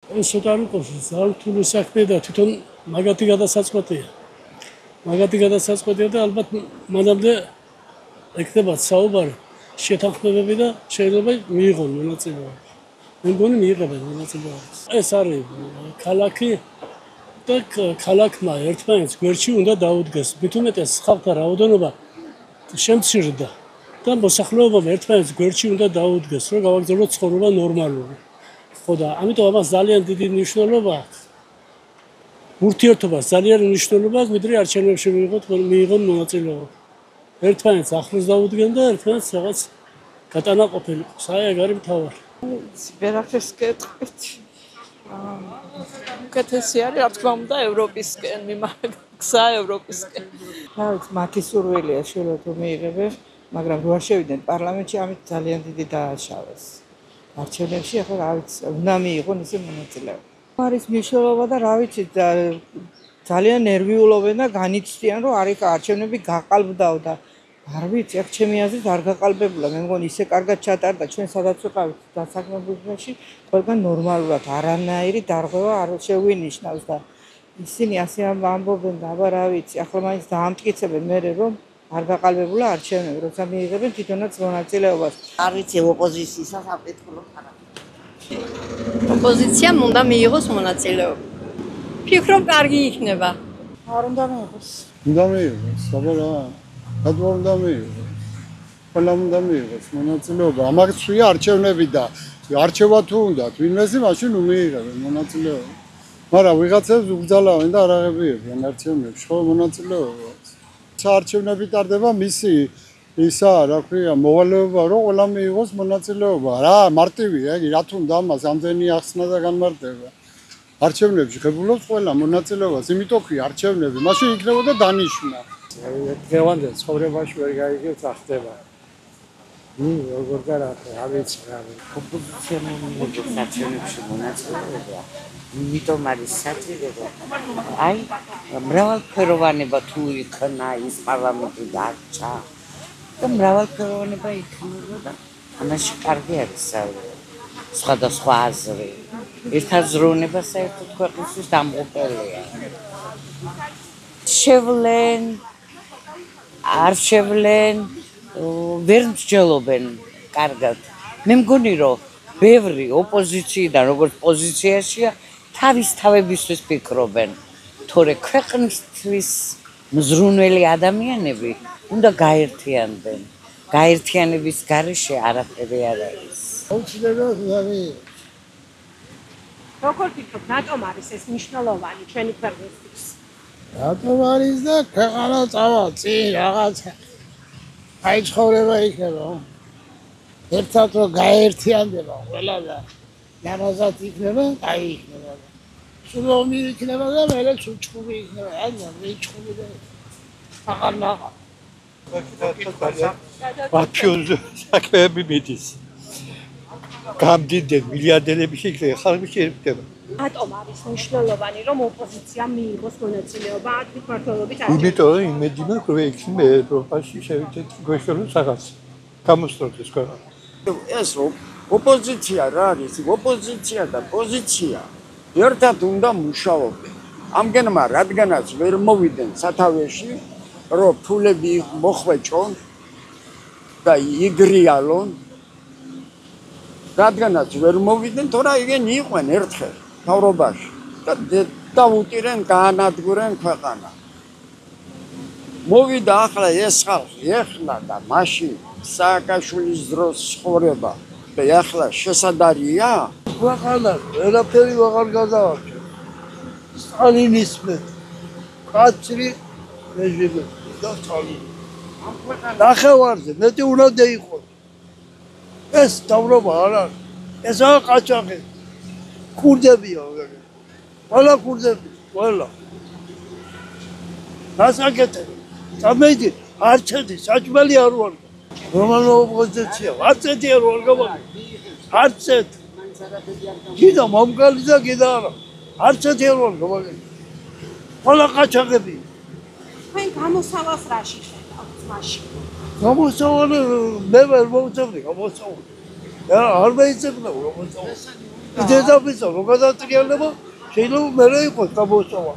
ეს ცოტა არ იყოს ზართული საქმე და თვითონ მაგათი გადასაწყვეტია. მაგათი გადასაწყვეტია და ალბათ მანამდე ეკდება საუბარი შეთანხმებები და შეიძლება მიიღონ მონაწილეობა. მე მგონი მიიღებენ მონაწილეობას. ეს არის ქალაქი და ქალაქმა ერთმანეთს გვერდში უნდა დაუდგეს. მით უმეტეს ხალხთა რაოდენობა შემცირდა და მოსახლეობამ ერთმანეთს გვერდში უნდა დაუდგეს, რომ გავაგრძელოთ ცხოვრება ნორმალური. ხო და ამიტომ ამას ძალიან დიდი მნიშვნელობა აქვს. ურთიერთობას ძალიან მნიშვნელობა აქვს, ვიდრე არჩევნებში მიიღონ მონაწილეობა. ერთმანეთს ახლოს დაუდგენ და ერთმანეთს რაღაც გატანაყოფილი ყოს. აი ეგ არის მთავარი. ვერაფერს გეტყვით. უკეთესი არის, რა თქმა უნდა, ევროპისკენ გზა ევროპისკენ. რა ვიცი, მათი სურვილია შეიძლება თუ მიიღებენ, მაგრამ რო არ შევიდნენ პარლამენტში, ამით ძალიან დიდი დააშავეს. არჩევნებში ახლა რა ვიცი, უნდა მიიღონ ისე მონაწილეობა. არის მნიშვნელობა და რა ვიცი, ძალიან ნერვიულობენ და განიცდიან, რომ არის არჩევნები გაყალბდაო და არ ვიცი, აქ ჩემი აზრით არ გაყალბებულა. მე მგონი ისე კარგად ჩატარდა ჩვენ სადაც ვიყავით დასაქმებულობაში, ყველგან ნორმალურად არანაირი დარღვევა არ შეგვინიშნავს და ისინი ასე ამბობენ და აბა რა ვიცი, ახლა მაინც დაამტკიცებენ მერე რომ არ გაყალბებულა არჩევნები, როცა მიიღებენ თვითონაც მონაწილეობას. არ ვიცი ოპოზიციისას აპეტყულობ არა. ოპოზიციამ უნდა მიიღოს მონაწილეობა. ფიქრობ კარგი იქნება. არ უნდა მიიღოს. უნდა მიიღოს, აბა რა. რატომ უნდა მიიღოს? ყველამ უნდა მიიღოს მონაწილეობა. ამასია არჩევნები და არჩევა თუ უნდათ, ვინმეზე მაშინ მიიღებენ მონაწილეობა. მაგრამ ვიღაცებს უგზალავენ და არ აღებიებიან არჩევნებში, ხო მონაწილეობა. საარჩევნები ტარდება მისი ისა, რა ქვია, მოვალეობა, რომ ყველამ მიიღოს მონაწილეობა. რა, მარტივია, იგი რა თუნდა ამას ამდენი ახსნა და განმარტება. არჩევნებში ღებულობს ყველა მონაწილეობას, იმიტომ კი არჩევნები, მაშინ იქნებოდა დანიშვნა. დღევანდელ ცხოვრებაში ვერ გაიგებს რა ხდება. როგორ და რა ვიცი რა. ოპოზიციამ მიიღოს არჩევნებში მონაწილეობა. იმიტომ არის საჭირო. აი, მრავალფეროვანება თუ იქნა ის პარლამენტი დარჩა. და მრავალფეროვანება იქნება და ამაში კარგი არის სხვადასხვა აზრი. ერთაზროვნება საერთოდ ქვეყნისთვის დამღუპელია. შევლენ, არ შევლენ, ვერ მსჯელობენ კარგად. მე მგონი რომ ბევრი ოპოზიციიდან როგორც პოზიციაშია თავის თავებისთვის ფიქრობენ. თორე ქვეყნისთვის მზრუნველი ადამიანები უნდა გაერთიანდნენ. გაერთიანების გარეშე არაფერი არ არის. როგორ ფიქრობ, რატომ არის ეს მნიშვნელოვანი ჩვენი ქვეყნისთვის? რატომ არის და ქვეყანა წავალ წინ რაღაცა. აი ცხოვრება იქნება. ერთად რომ გაერთიანდება ყველა და განაზად იქნება, აი იქნება. სულომი იქნება და მერე ჩუჩხუბი იქნება. აი მეჩხუბი და აღარ მაფიოზი საქმეები მიდის. გამდიდნენ მილიარდერები იქნება, ხალხი შეერდება. რატომ არის მნიშვნელოვანი რომ ოპოზიცია მიიღოს მონაწილეობა თვითმმართველობით? იმიტომ რომ იმედი მაქვს რომ იქნება ევროპაში შევიდეთ გვეშალოს რაღაც. გამოსწორდეს ქვეყანა. ეს ოპოზიცია რა არის? ოპოზიცია და პოზიცია ერთად უნდა მუშაობენ. ამგენმა რადგანაც ვერ მოვიდნენ სათავეში, რომ ფულები მოხვეჭონ და იგრიალონ, რადგანაც ვერ მოვიდნენ, თორე იგენ იყვენ ერთხელ მთავრობაში და დაუტირენ, გაანადგურენ ქვეყანა. მოვიდა ახლა ეს ხალხი, ეხლა და მაშინ სააკაშვილის დროს ცხოვრება და ახლა შესაძარია? ქვეყანა ყველაფერი აღარ გადავარჩა. სტალინის კაცრი რეჟიმი და სტალინი. ნახევარზე მეტი უნდა იყოს. ეს დავრობა არ არის. ესაა ყაჩაღი. ქურდებია. ყველა ქურდები, ყველა. დასაკეთე. სამედი არჩეთი, საჭმელი არ ვარ. რომანო ოპოზიცია, არცეთი არ ვარ გავაკეთე. არცეთი. კიდე მომგალი და კიდე არა. არცეთი არ ვარ გავაკეთე. ყველა ყაჩაღები. თქვენ გამოსავალს რაში ხედავთ მაშინ? გამოსავალი მე ვერ მოვწევდი გამოსავალი. არ მეიცებდა გამოსავალი. დედამიწა რო გადატრიალება შეიძლება მე იყოს გამოსავა